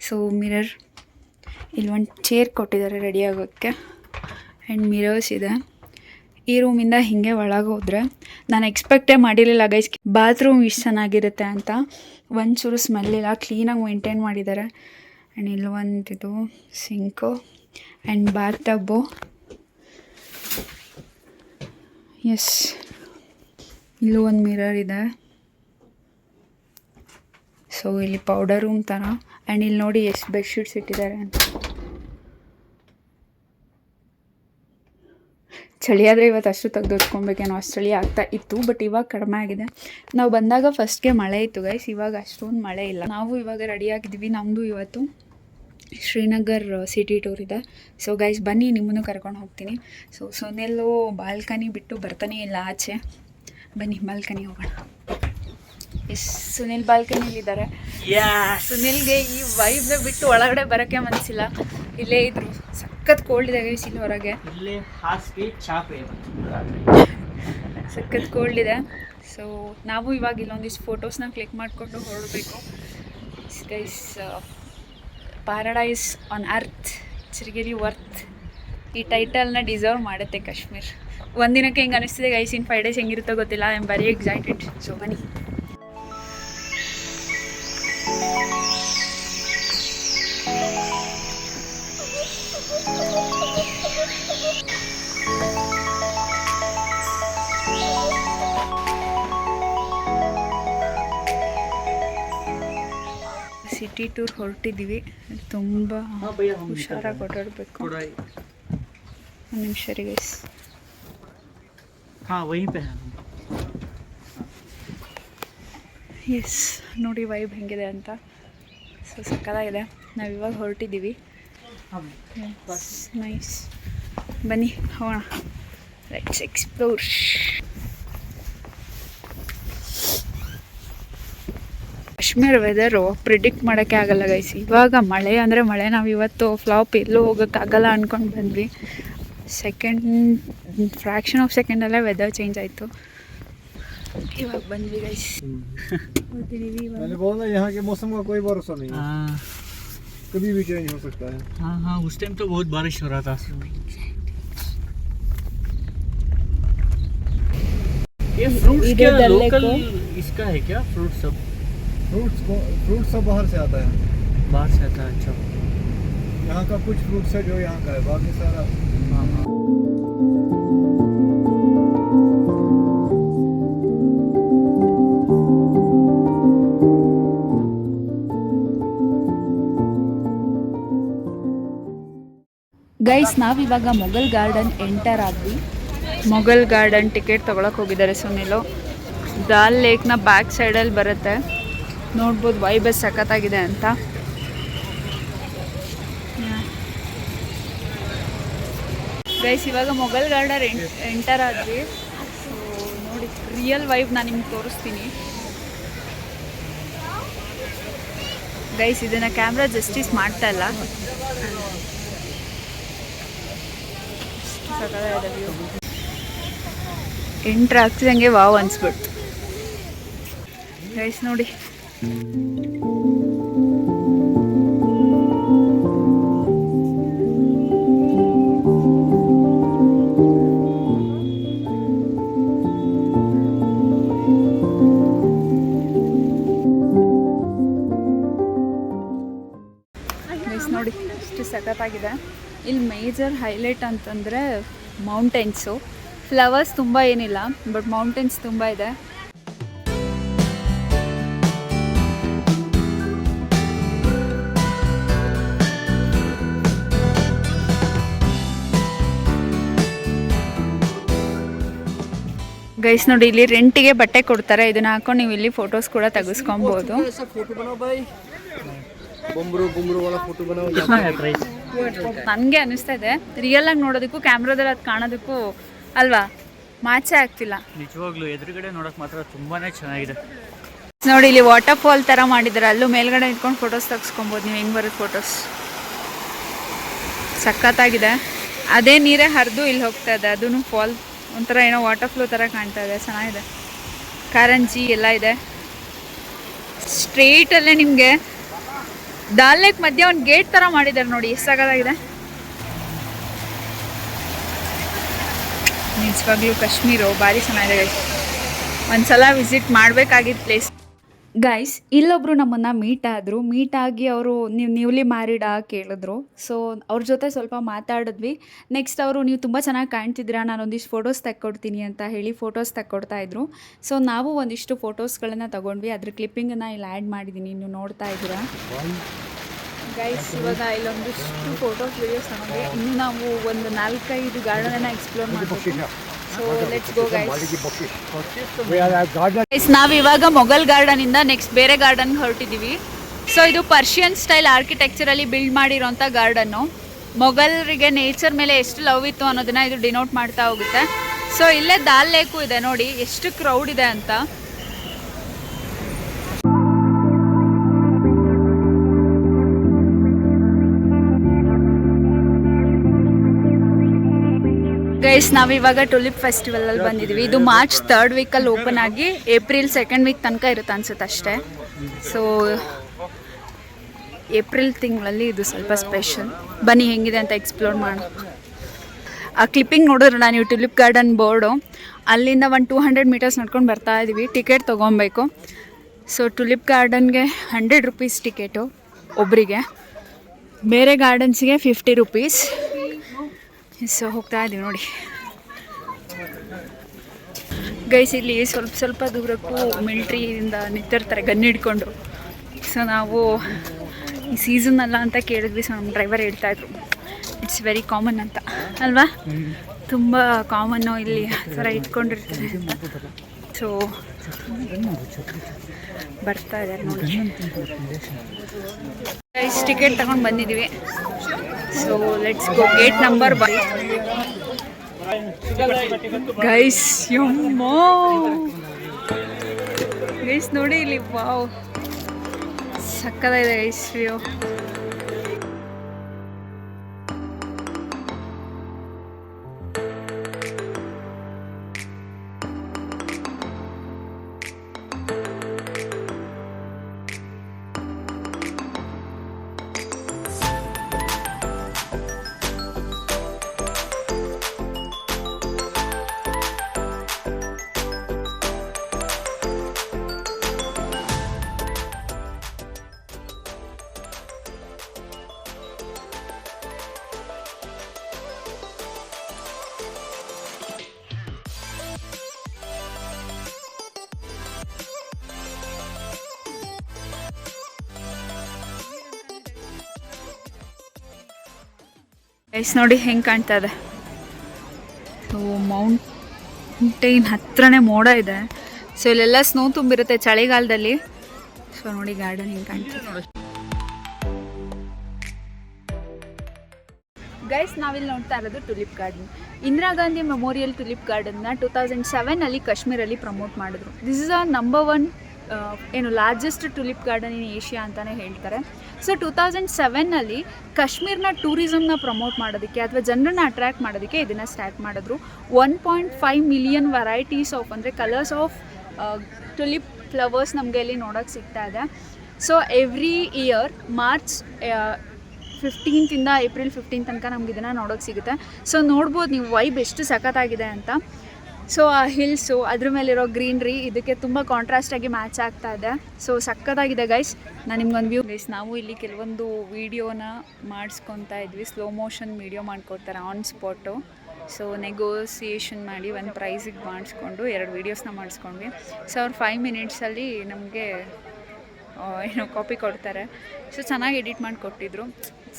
ಸೊ ಮಿರರ್, ಇಲ್ಲಿ ಒಂದು ಚೇರ್ ಕೊಟ್ಟಿದ್ದಾರೆ ರೆಡಿ ಆಗೋಕ್ಕೆ. ಆ್ಯಂಡ್ ಮಿರರ್ಸ್ ಇದೆ. ಈ ರೂಮಿಂದ ಹೀಗೆ ಒಳಗೆ ಹೋದರೆ ನಾನು ಎಕ್ಸ್ಪೆಕ್ಟೇ ಮಾಡಿರಲಿಲ್ಲ ಗೈಸ್ ಬಾತ್ರೂಮ್ ಇಷ್ಟು ಚೆನ್ನಾಗಿರುತ್ತೆ ಅಂತ. ಒಂಚೂರು ಸ್ಮೆಲ್ ಇಲ್ಲ, ಕ್ಲೀನಾಗಿ ಮೇಂಟೈನ್ ಮಾಡಿದ್ದಾರೆ. ಆ್ಯಂಡ್ ಇಲ್ಲಿ ಒಂದಿದು sink and bathtub. Yes, ಇಲ್ಲೂ ಒಂದು ಮಿರರ್ ಇದೆ. ಸೊ ಇಲ್ಲಿ ಪೌಡರ್ ರೂಮ್ ಥರ. ಆ್ಯಂಡ್ ಇಲ್ಲಿ ನೋಡಿ ಎಷ್ಟು ಬೆಡ್ಶೀಟ್ಸ್ ಇಟ್ಟಿದ್ದಾರೆ ಅಂತ. ಚಳಿ ಆದರೆ ಇವತ್ತು ಅಷ್ಟು ತೆಗೆದುಕೊಬೇಕೇನೋ, ಅಷ್ಟು ಚಳಿ ಆಗ್ತಾ ಇತ್ತು. ಬಟ್ ಇವಾಗ ಕಡಿಮೆ ಆಗಿದೆ. ನಾವು ಬಂದಾಗ ಫಸ್ಟ್ಗೆ ಮಳೆ ಇತ್ತು ಗೈಸ್, ಇವಾಗ ಅಷ್ಟೊಂದು ಮಳೆ ಇಲ್ಲ. ನಾವು ಇವಾಗ ರೆಡಿಯಾಗಿದ್ದೀವಿ. ನಮ್ಮದು ಇವತ್ತು ಶ್ರೀನಗರ್ ಸಿಟಿ ಟೂರ್ ಇದೆ. ಸೊ ಗೈಸ್ ಬನ್ನಿ, ನಿಮ್ಮನ್ನು ಕರ್ಕೊಂಡು ಹೋಗ್ತೀನಿ. ಸೊ ಸುನಿಲ್ ಬಾಲ್ಕನಿ ಬಿಟ್ಟು ಬರ್ತಾನೆ ಇಲ್ಲ ಆಚೆ. ಬನ್ನಿ ಬಾಲ್ಕನಿ ಹೋಗೋಣ. ಎಸ್, ಸುನಿಲ್ ಬಾಲ್ಕನಿಲಿದ್ದಾರೆ. ಸುನಿಲ್ಗೆ ಈ ವೈಬ್ನ ಬಿಟ್ಟು ಒಳಗಡೆ ಬರೋಕ್ಕೆ ಮನಸ್ಸಿಲ್ಲ. ಇಲ್ಲೇ ಇದ್ರು. ಸಖತ್ ಕೋಲ್ಡ್ ಇದೆ ಗೈಸ್ ಇಲ್ಲಿ ಹೊರಗೆ. ಸಖತ್ ಕೋಲ್ಡ್ ಇದೆ. ಸೊ ನಾವು ಇವಾಗ ಇಲ್ಲೊಂದಿಷ್ಟು ಫೋಟೋಸ್ನ ಕ್ಲಿಕ್ ಮಾಡಿಕೊಂಡು ಹೊರಡಬೇಕು guys. Paradise on earth, Chiragiri worth. ಈ ಟೈಟಲ್ನ ಡಿಸರ್ವ್ ಮಾಡುತ್ತೆ ಕಾಶ್ಮೀರ್. ಒಂದಿನಕ್ಕೆ ಹಿಂಗೆ ಅನಿಸ್ತಿದೆ ಗೈಸ್, ಇನ್ 5 days ಹೆಂಗಿರುತ್ತೋ ಗೊತ್ತಿಲ್ಲ. I am very excited. So ಬನ್ನಿ. ಸಿಟಿ ಟೂರ್ ಹೊರಟಿದ್ದೀವಿ. ತುಂಬ ಹುಷಾರಾಗಿ ಓಡಾಡಬೇಕು. ಒಂದು ನಿಮಿಷ ರೀ ಗೈಸ್. ಹಾಂ, ವहीं पे है. ಎಸ್, ನೋಡಿ ವೈಬ್ ಹೆಂಗಿದೆ ಅಂತ. ಸೊ ಸಕ್ಕತ್ತಾಗಿದೆ. ನಾವು ಇವಾಗ ಹೊರಟಿದ್ದೀವಿ. ನೈಸ್, ಬನ್ನಿ ಹೋಗೋಣ. Let's explore. Kashmir weather predict ಮಾಡೋಕ್ಕೆ ಆಗಲ್ಲ ಗೈಸ್. ಇವಾಗ ಮಳೆ ಅಂದರೆ ಮಳೆ. ನಾವು ಇವತ್ತು ಫ್ಲಾಪ್ ಎಲ್ಲೂ ಹೋಗೋಕ್ಕಾಗಲ್ಲ ಅಂದ್ಕೊಂಡು ಬಂದ್ವಿ. ಫ್ರ್ಯಾಕ್ಷನ್ ಆಫ್ ಸೆಕೆಂಡಲ್ಲೇ ವೆದರ್ ಚೇಂಜ್ ಆಯಿತು. ಇವಾಗ ಬಂದ್ವಿ ಗೈಸ್. मैंने बोला यहाँ के मौसम का कोई भरोसा नहीं है, कभी भी चेंज हो सकता है. हाँ, उस टाइम तो बहुत बारिश हो रहा था. ये फ्रूट्स क्या लोकल इसका है क्या? फ्रूट सब बाहर से आता है. बाहर से आता है. अच्छा, यहाँ का कुछ फ्रूट्स है जो यहाँ का है, बाकी सारा. हाँ. ಗೈಸ್ ನಾವಿವಾಗ ಮೊಘಲ್ ಗಾರ್ಡನ್ ಎಂಟರ್ ಆದ್ವಿ. ಮೊಘಲ್ ಗಾರ್ಡನ್ ಟಿಕೆಟ್ ತೊಗೊಳಕ್ಕೆ ಹೋಗಿದ್ದಾರೆ ಸುನಿಲು. ದಾಲ್ ಲೇಕ್ನ ಬ್ಯಾಕ್ ಸೈಡಲ್ಲಿ ಬರುತ್ತೆ. ನೋಡ್ಬೋದು ವೈಬಸ್ ಸಖತ್ತಾಗಿದೆ ಅಂತ. ಗೈಸ್ ಇವಾಗ ಮೊಘಲ್ ಗಾರ್ಡನ್ ಎಂಟರ್ ಆದ್ವಿ. ಸೊ ನೋಡಿ ರಿಯಲ್ ವೈಬ್ ನಾನು ನಿಮ್ಗೆ ತೋರಿಸ್ತೀನಿ ಗೈಸ್. ಇದನ್ನು ಕ್ಯಾಮ್ರಾ ಜಸ್ಟಿಸ್ ಮಾಡ್ತಾ ಇಲ್ಲ. ಎಂಟ್ರ್ ಆಗ್ತಿದಂಗೆ ವಾವ್ ಅನ್ಸ್ಬಿಡ್ತು ಗೈಸ್ ನೋಡಿ. ಗೈಸ್ ನೋಡಿ ಎಷ್ಟು ಸಖತ್ತಾಗಿದೆ. ಇಲ್ಲಿ ಮೇಜರ್ ಹೈಲೈಟ್ ಅಂತಂದರೆ ಮೌಂಟೇನ್ಸು. ಫ್ಲವರ್ಸ್ ತುಂಬ ಏನಿಲ್ಲ, ಬಟ್ ಮೌಂಟೇನ್ಸ್ ತುಂಬ ಇದೆ. ಗೈಸ್ ನೋಡಿ ಇಲ್ಲಿ ರೆಂಟಿಗೆ ಬಟ್ಟೆ ಕೊಡ್ತಾರೆ, ಇದನ್ನ ಹಾಕೊಂಡು ನೀವು ಇಲ್ಲಿ ಫೋಟೋಸ್ ಕೂಡ ತೆಗೆಸ್ಕೊಬೋದು. ನನಗೆ ಅನಿಸ್ತಾ ಇದೆ ರಿಯಲ್ ಆಗಿ ನೋಡೋದಕ್ಕೂ ಕ್ಯಾಮ್ರಾದಲ್ಲಿ ಅದು ಕಾಣೋದಕ್ಕೂ ಅಲ್ವಾ ಮ್ಯಾಚೇ ಆಗ್ತಿಲ್ಲ. ನಿಜವಾಗ್ಲೂ ಎದುರುಗಡೆ ನೋಡಕ್ ಮಾತ್ರ ತುಂಬಾನೇ ಚೆನ್ನಾಗಿದೆ. ನೋಡಿ ಇಲ್ಲಿ ವಾಟರ್ ಫಾಲ್ ತರ ಮಾಡಿದ್ದಾರೆ, ಅಲ್ಲೂ ಮೇಲ್ಗಡೆ ಇಟ್ಕೊಂಡು ಫೋಟೋಸ್ ತೆಗೆಸ್ಕೊಬೋದು ನೀವು. ಹೆಂಗ್ ಬರುತ್ತೆ ಫೋಟೋಸ್, ಸಖತ್ತಾಗಿದೆ. ಅದೇ ನೀರೇ ಹರಿದು ಇಲ್ಲಿ ಹೋಗ್ತಾ ಇದೆ, ಅದೂ ಫಾಲ್ ಒಂಥರ ಏನೋ ವಾಟರ್ ಫ್ಲೋ ಥರ ಕಾಣ್ತಾ ಇದೆ, ಚೆನ್ನಾಗಿದೆ. ಕಾರಂಜಿ ಎಲ್ಲ ಇದೆ. ಸ್ಟ್ರೇಟಲ್ಲೇ ನಿಮಗೆ ಡಾಲ್ ಲೇಕ್ ಮಧ್ಯೆ ಒಂದು ಗೇಟ್ ಥರ ಮಾಡಿದ್ದಾರೆ ನೋಡಿ, ಎಷ್ಟು ಸಖತ್ತಾಗಿದೆ. ನಿಜವಾಗ್ಲೂ ಕಾಶ್ಮೀರು ಭಾರಿ ಚೆನ್ನಾಗಿದೆ, ಒಂದ್ಸಲ ವಿಸಿಟ್ ಮಾಡಬೇಕಾಗಿದ್ದ ಪ್ಲೇಸ್. ಗೈಸ್ ಇಲ್ಲೊಬ್ರು ನಮ್ಮನ್ನು ಮೀಟ್ ಆಗಿ ಅವರು ನೀವು ನ್ಯೂಲಿ ಮ್ಯಾರಿಡಾ ಕೇಳಿದ್ರು. ಸೊ ಅವ್ರ ಜೊತೆ ಸ್ವಲ್ಪ ಮಾತಾಡಿದ್ವಿ. ನೆಕ್ಸ್ಟ್ ಅವರು ನೀವು ತುಂಬ ಚೆನ್ನಾಗಿ ಕಾಣ್ತಿದ್ದೀರಾ, ನಾನೊಂದಿಷ್ಟು ಫೋಟೋಸ್ ತೆಕ್ಕೊಡ್ತೀನಿ ಅಂತ ಹೇಳಿ ಫೋಟೋಸ್ ತೆಕ್ಕೊಡ್ತಾಯಿದ್ರು. ಸೊ ನಾವು ಒಂದಿಷ್ಟು ಫೋಟೋಸ್ಗಳನ್ನು ತೊಗೊಂಡ್ವಿ, ಅದ್ರ ಕ್ಲಿಪ್ಪಿಂಗನ್ನು ಇಲ್ಲಿ ಆ್ಯಡ್ ಮಾಡಿದ್ದೀನಿ, ನೀವು ನೋಡ್ತಾ ಇದ್ದೀರಾ. ಗೈಸ್ ಇವಾಗ ಇಲ್ಲೊಂದಿಷ್ಟು ಫೋಟೋಸ್ ವೀಡಿಯೋಸ್ ತಗೊಂಡ್ವಿ. ಇನ್ನೂ ನಾವು ಒಂದು 4-5 ಗಾರ್ಡನನ್ನು ಎಕ್ಸ್ಪ್ಲೋರ್ ಮಾಡಬೇಕು. So let's go guys. ನಾವಿವಾಗ ಮೊಘಲ್ ಗಾರ್ಡನಿಂದ ನೆಕ್ಸ್ಟ್ ಬೇರೆ ಗಾರ್ಡನ್ಗೆ ಹೊರಟಿದ್ದೀವಿ. ಸೊ ಇದು ಪರ್ಷಿಯನ್ ಸ್ಟೈಲ್ ಆರ್ಕಿಟೆಕ್ಚರಲ್ಲಿ ಬಿಲ್ಡ್ ಮಾಡಿರೋಂಥ ಗಾರ್ಡನ್ನು. ಮೊಘಲರಿಗೆ ನೇಚರ್ ಮೇಲೆ ಎಷ್ಟು ಲವ್ ಇತ್ತು ಅನ್ನೋದನ್ನ ಇದು ಡಿನೋಟ್ ಮಾಡ್ತಾ ಹೋಗುತ್ತೆ. ಸೊ ಇಲ್ಲೇ ದಾಲ್ ಲೇಕು ಇದೆ ನೋಡಿ, ಎಷ್ಟು ಕ್ರೌಡ್ ಇದೆ ಅಂತ. ಗೈಸ್ ನಾವಿವಾಗ ಟುಲಿಪ್ ಫೆಸ್ಟಿವಲಲ್ಲಿ ಬಂದಿದ್ದೀವಿ. ಇದು ಮಾರ್ಚ್ 3rd ವೀಕಲ್ಲಿ ಓಪನ್ ಆಗಿ ಏಪ್ರಿಲ್ 2nd ವೀಕ್ ತನಕ ಇರುತ್ತೆ ಅನ್ಸುತ್ತೆ ಅಷ್ಟೇ. ಸೊ ಏಪ್ರಿಲ್ ತಿಂಗಳಲ್ಲಿ ಇದು ಸ್ವಲ್ಪ ಸ್ಪೆಷಲ್. ಬನ್ನಿ ಹೆಂಗಿದೆ ಅಂತ ಎಕ್ಸ್ಪ್ಲೋರ್ ಮಾಡೋಣ. ಆ ಕ್ಲಿಪ್ಪಿಂಗ್ ನೋಡಿದ್ರೆ ನೀವು ಟುಲಿಪ್ ಗಾರ್ಡನ್ ಬೋರ್ಡು, ಅಲ್ಲಿಂದ ಒಂದು 200 ಮೀಟರ್ಸ್ ನಡ್ಕೊಂಡು ಬರ್ತಾ ಇದ್ದೀವಿ. ಟಿಕೆಟ್ ತೊಗೊಬೇಕು. ಸೊ ಟುಲಿಪ್ ಗಾರ್ಡನ್ಗೆ 100 ರೂಪೀಸ್ ಟಿಕೆಟು ಒಬ್ಬರಿಗೆ, ಬೇರೆ ಗಾರ್ಡನ್ಸಿಗೆ 50 ರೂಪೀಸ್. ಸೊ ಹೋಗ್ತಾ ಇದ್ದೀವಿ ನೋಡಿ ಗೈಸ್. ಇಲ್ಲಿ ಸ್ವಲ್ಪ ದೂರಕ್ಕೂ ಮಿಲ್ಟ್ರಿಯಿಂದ ನಿಂತಿರ್ತಾರೆ ಗನ್ ಹಿಡ್ಕೊಂಡು. ಸೊ ನಾವು ಈ ಸೀಸನ್ ಅಲ್ಲ ಅಂತ ಕೇಳಿದ್ವಿ. ಸೊ ನಮ್ಮ ಡ್ರೈವರ್ ಹೇಳ್ತಾಯಿದ್ರು ಇಟ್ಸ್ ವೆರಿ ಕಾಮನ್ ಅಂತ ಅಲ್ವಾ, ತುಂಬ ಕಾಮನ್ನು ಇಲ್ಲಿ ಆ ಥರ ಇಟ್ಕೊಂಡಿರ್ತಾರೆ ಅಂತ. ಸೊ ಬರ್ತಾ ಇದ್ದಾರೆ ನೋಡಿ ಗೈಸ್. ಟಿಕೆಟ್ ತಗೊಂಡು ಬಂದಿದ್ದೀವಿ. So let's go. Gate number guys. ಯಮ್ಮೋ ಗೈಸ್ ನೋಡಿ ಇಲ್ಲಿ, ವಾವ್ ಸಕ್ಕತ್ತಾಗಿದೆ ಗೈಸ್ ವ್ಯೂ. ಗೈಸ್ ನೋಡಿ ಹೆಂಗೆ ಕಾಣ್ತಾ ಇದೆ. ಸೊ ಮೌಂಟೇನ್ ಹತ್ರನೇ ಮೋಡ ಇದೆ. ಸೊ ಇಲ್ಲೆಲ್ಲ ಸ್ನೋ ತುಂಬಿರುತ್ತೆ ಚಳಿಗಾಲದಲ್ಲಿ. ಸೊ ನೋಡಿ ಗಾರ್ಡನ್ ಹಿಂಗೆ ಕಾಣ್ತದೆ. ಗೈಸ್ ನಾವಿಲ್ಲಿ ನೋಡ್ತಾ ಇರೋದು tulip garden. Indira Gandhi memorial tulip ಗಾರ್ಡನ್ನ 2007 ಕಾಶ್ಮೀರಲ್ಲಿ ಪ್ರಮೋಟ್ ಮಾಡಿದ್ರು. This is number 1 largest tulip garden in Asia ಅಂತಲೇ ಹೇಳ್ತಾರೆ. ಸೊ 2007 ಕಾಶ್ಮೀರ್ನ ಟೂರಿಸಮ್ನ ಪ್ರಮೋಟ್ ಮಾಡೋದಕ್ಕೆ ಅಥವಾ ಜನರನ್ನ ಅಟ್ರ್ಯಾಕ್ಟ್ ಮಾಡೋದಕ್ಕೆ ಇದನ್ನು ಸ್ಟಾರ್ಟ್ ಮಾಡಿದ್ರು. 1.5 ಮಿಲಿಯನ್ ವೆರೈಟೀಸ್ ಆಫ್ ಅಂದರೆ ಕಲರ್ಸ್ ಆಫ್ ಟುಲಿಪ್ ಫ್ಲವರ್ಸ್ ನಮಗೆ ಇಲ್ಲಿ ನೋಡೋಕ್ಕೆ ಸಿಗ್ತಾ ಇದೆ. So every year March 15th April 15 ತನಕ ನಮ್ಗೆ ಇದನ್ನು ನೋಡೋಕ್ಕೆ ಸಿಗುತ್ತೆ. ಸೊ ನೋಡ್ಬೋದು ನೀವು ವೈಬ್ ಎಷ್ಟು ಸಖತ್ತಾಗಿದೆ ಅಂತ. ಸೊ ಆ ಹಿಲ್ಸು ಅದ್ರ ಮೇಲಿರೋ ಗ್ರೀನ್ರಿ ಇದಕ್ಕೆ ತುಂಬ ಕಾಂಟ್ರಾಸ್ಟಾಗಿ ಮ್ಯಾಚ್ ಆಗ್ತಾ ಇದೆ. ಸೊ ಸಖತ್ತಾಗಿದೆ ಗೈಸ್. ನಾನು ನಿಮ್ಗೊಂದು ವ್ಯೂ ಗೈಸ್. ನಾವು ಇಲ್ಲಿ ಕೆಲವೊಂದು ವೀಡಿಯೋನ ಮಾಡಿಸ್ಕೊತಾ ಇದ್ವಿ. ಸ್ಲೋ ಮೋಷನ್ ವೀಡಿಯೋ ಮಾಡಿಕೊಡ್ತಾರೆ ಆನ್ ಸ್ಪಾಟು. ಸೊ ನೆಗೋಸಿಯೇಷನ್ ಮಾಡಿ ಒಂದು ಪ್ರೈಸಿಗೆ ಮಾಡಿಸ್ಕೊಂಡು 2 ವೀಡಿಯೋಸ್ನ ಮಾಡಿಸ್ಕೊಂಡ್ವಿ. ಸೊ ಅವ್ರು 5 ಮಿನಿಟ್ಸಲ್ಲಿ ನಮಗೆ ಕಾಪಿ ಕೊಡ್ತಾರೆ. ಸೊ ಚೆನ್ನಾಗಿ ಎಡಿಟ್ ಮಾಡಿ ಕೊಟ್ಟಿದ್ರು.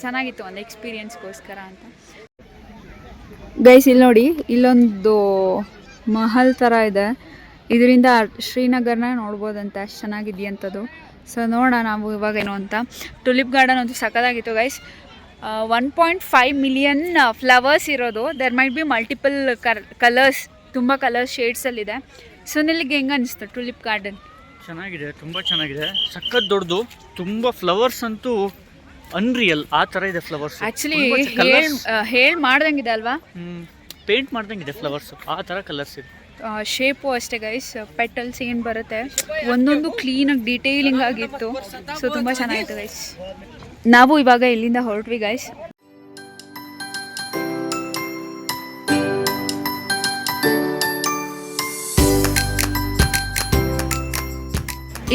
ಚೆನ್ನಾಗಿತ್ತು ಒಂದು ಎಕ್ಸ್ಪೀರಿಯನ್ಸ್ಗೋಸ್ಕರ ಅಂತ. ಗೈಸ್ ಇಲ್ಲಿ ನೋಡಿ, ಇಲ್ಲೊಂದು ಮಹಲ್ ಥರ ಇದೆ. ಇದರಿಂದ ಶ್ರೀನಗರನ ನೋಡ್ಬೋದಂತೆ, ಅಷ್ಟು ಚೆನ್ನಾಗಿದೆಯಂಥದ್ದು. ಸೊ ನೋಡೋಣ ನಾವು ಇವಾಗ ಏನು ಅಂತ. ಟುಲಿಪ್ ಗಾರ್ಡನ್ ಅಂತೂ ಸಖತ್ತಾಗಿತ್ತು ಗೈಸ್. 1.5 ಮಿಲಿಯನ್ ಫ್ಲವರ್ಸ್ ಇರೋದು. There might be multiple colours, ತುಂಬ ಕಲರ್ಸ್ ಶೇಡ್ಸಲ್ಲಿದೆ. ಸುನಿಲ್ಗೆ ಹೆಂಗೆ ಅನಿಸ್ತು ಟುಲಿಪ್ ಗಾರ್ಡನ್? ಚೆನ್ನಾಗಿದೆ, ತುಂಬ ಚೆನ್ನಾಗಿದೆ, ಸಖತ್ ದೊಡ್ಡದು, ತುಂಬ ಫ್ಲವರ್ಸ್ ಅಂತೂ ಅನ್ರಿಯಲ್ ಆ ಥರ ಇದೆ ಫ್ಲವರ್ಸ್. ಆ್ಯಕ್ಚುಲಿ ಹೇಳಿ ಮಾಡ್ದಂಗಿದೆ ಅಲ್ವಾ, ಪೇಂಟ್ ಮಾಡ್ದಂಗಿದೆ ಫ್ಲವರ್ಸ್, ಆ ಥರ ಕಲರ್ಸ್ ಇದೆ. ಶೇಪು ಅಷ್ಟೇ ಗೈಸ್, ಪೆಟಲ್ಸ್ ಏನು ಬರುತ್ತೆ ಒಂದೊಂದು ಕ್ಲೀನಾಗಿ ಡೀಟೇಲಿಂಗ್ ಆಗಿತ್ತು. ಸೊ ತುಂಬ ಚೆನ್ನಾಗಿತ್ತು ಗೈಸ್. ನಾವು ಇವಾಗ ಇಲ್ಲಿಂದ ಹೊರಟ್ವಿ ಗೈಸ್.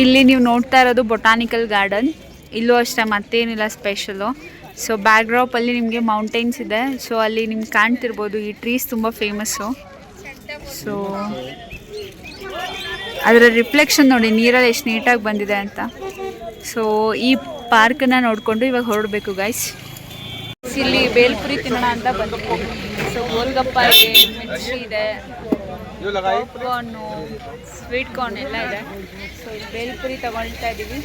ಇಲ್ಲಿ ನೀವು ನೋಡ್ತಾ ಇರೋದು ಬೊಟಾನಿಕಲ್ ಗಾರ್ಡನ್. ಇಲ್ಲೂ ಅಷ್ಟೇ, ಮತ್ತೇನಿಲ್ಲ ಸ್ಪೆಷಲು. ಸೊ ಬ್ಯಾಕ್ ಡ್ರಾಪಲ್ಲಿ ನಿಮಗೆ ಮೌಂಟೇನ್ಸ್ ಇದೆ. ಸೊ ಅಲ್ಲಿ ನಿಮ್ಗೆ ಕಾಣ್ತಿರ್ಬೋದು, ಈ ಟ್ರೀಸ್ ತುಂಬ ಫೇಮಸ್ಸು. ಸೊ ಅದರ ರಿಫ್ಲೆಕ್ಷನ್ ನೋಡಿ ನೀರಲ್ಲಿ ಎಷ್ಟು ನೀಟಾಗಿ ಬಂದಿದೆ ಅಂತ. ಸೊ ಈ ಪಾರ್ಕನ್ನು ನೋಡಿಕೊಂಡು ಇವಾಗ ಹೊರಡಬೇಕು ಗೈಸ್. ಇಲ್ಲಿ ಬೇಲ್ಪುರಿ ತಿನ್ನೋಣ ಅಂತ ಬಂದ್ವಿ. ಸೊ ಗೋಲ್ಗಪ್ಪ ಇದೆ, ಮಿರ್ಚಿ ಇದೆ, ಪಾಪ್ಕಾರ್ನು, ಸ್ವೀಟ್ ಕಾರ್ನ್ ಎಲ್ಲ ಇದೆ. ಸೊ ಇಲ್ಲಿ ಬೇಲ್ಪುರಿ ತಗೊಳ್ತಾ ಇದ್ದೀವಿ.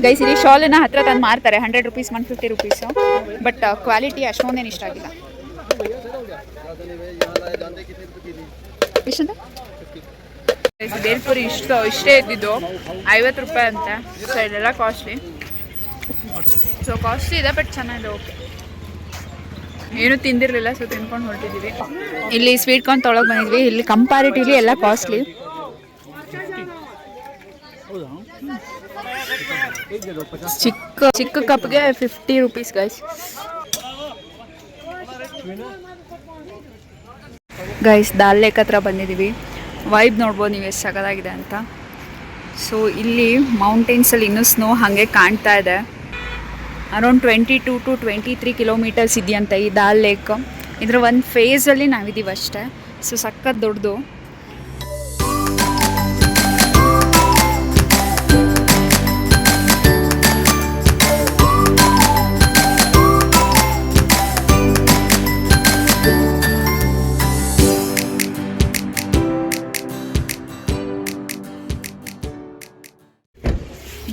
ಗೈಸ್ ಇಲ್ಲಿ ಶಾಲನ್ನ ಹತ್ರ ತಂದು ಮಾರ್ತಾರೆ, 100 ರುಪೀಸ್ 150 ರುಪೀಸು. ಬಟ್ ಕ್ವಾಲಿಟಿ ಅಷ್ಟೊಂದೇನು ಇಷ್ಟ ಆಗಿಲ್ಲ. ಎಷ್ಟಂತ ಬೇಲ್ಪುರಿ ಇಷ್ಟೇ ಇದ್ದಿದ್ದು 50 ರೂಪಾಯಿ ಅಂತೆ. ಸೊ ಇದೆಲ್ಲ ಕಾಸ್ಟ್ಲಿ. ಸೊ ಕಾಸ್ಟ್ಲಿ ಇದೆ ಬಟ್ ಚೆನ್ನಾಗಿದೆ, ಓಕೆ. ಏನೂ ತಿಂದಿರಲಿಲ್ಲ, ಸೊ ತಿನ್ಕೊಂಡು ಹೊರಟಿದ್ದೀವಿ. ಇಲ್ಲಿ ಸ್ವೀಟ್ ಕಾರ್ನ್ ತೊಗೊಳಕ್ಕೆ ಬಂದಿದ್ವಿ. ಇಲ್ಲಿ ಕಂಪ್ಯಾರಿಟಿವ್ಲಿ ಎಲ್ಲ ಕಾಸ್ಟ್ಲಿ. ಚಿಕ್ಕ ಕಪ್ಗೆ 50 ರುಪೀಸ್ ಗೈಸ್ ದಾಲ್ ಲೇಕ್ ಹತ್ರ ಬಂದಿದ್ದೀವಿ. ವೈಬ್ ನೋಡ್ಬೋದು ನೀವು ಎಷ್ಟು ಸಖತ್ತಾಗಿದೆ ಅಂತ. ಸೊ ಇಲ್ಲಿ ಮೌಂಟೇನ್ಸಲ್ಲಿ ಇನ್ನೂ ಸ್ನೋ ಹಾಗೆ ಕಾಣ್ತಾ ಇದೆ. ಅರೌಂಡ್ 22 to 23 ಕಿಲೋಮೀಟರ್ಸ್ ಇದೆಯಂತ ಈ ದಾಲ್ ಲೇಕ್. ಇದರ ಒಂದು ಫೇಸಲ್ಲಿ ನಾವಿದ್ದೀವಿ ಅಷ್ಟೇ. ಸೊ ಸಖತ್ ದೊಡ್ಡದು.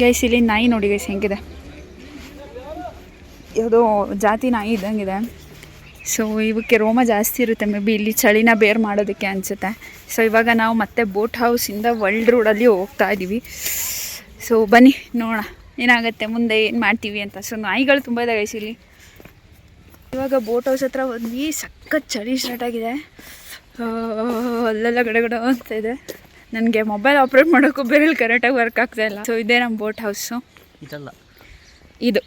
ಗೈಸ್ ಇಲ್ಲಿ ನಾಯಿ ನೋಡಿ ಗೈಸ್ ಹೆಂಗಿದೆ, ಯಾವುದೋ ಜಾತಿ ನಾಯಿ ಇದ್ದಂಗಿದೆ. ಸೊ ಇವಕ್ಕೆ ರೋಮ ಜಾಸ್ತಿ ಇರುತ್ತೆ, ಮೇ ಬಿ ಇಲ್ಲಿ ಚಳಿನ ಬೇರ್ ಮಾಡೋದಕ್ಕೆ ಅನಿಸುತ್ತೆ. ಸೊ ಇವಾಗ ನಾವು ಮತ್ತೆ ಬೋಟ್ ಹೌಸಿಂದ ವರ್ಲ್ಡ್ ರೋಡಲ್ಲಿ ಹೋಗ್ತಾ ಇದ್ದೀವಿ. ಸೊ ಬನ್ನಿ ನೋಡೋಣ ಏನಾಗುತ್ತೆ ಮುಂದೆ, ಏನು ಮಾಡ್ತೀವಿ ಅಂತ. ಸೊ ನಾಯಿಗಳು ತುಂಬ ಇದೆ ಗೈಸ್ ಇಲ್ಲಿ. ಇವಾಗ ಬೋಟ್ ಹೌಸ್ ಹತ್ರ ಬಂದು ಸಖತ್ ಚಳಿ ಸ್ಟಾರ್ಟ್ ಆಗಿದೆ. ಅಲ್ಲೆಲ್ಲ ಗಡಗಡ ಅಂತ ಇದೆ. ನನಗೆ ಮೊಬೈಲ್ ಆಪ್ರೇಟ್ ಮಾಡೋಕ್ಕೂ ಬೇರೆ ಕರೆಕ್ಟಾಗಿ ವರ್ಕ್ ಆಗ್ತಾಯಿಲ್ಲ. ಸೊ ಇದೇ ನಮ್ಮ ಬೋಟ್ ಹೌಸು. ಇದಲ್ಲ, ಇದು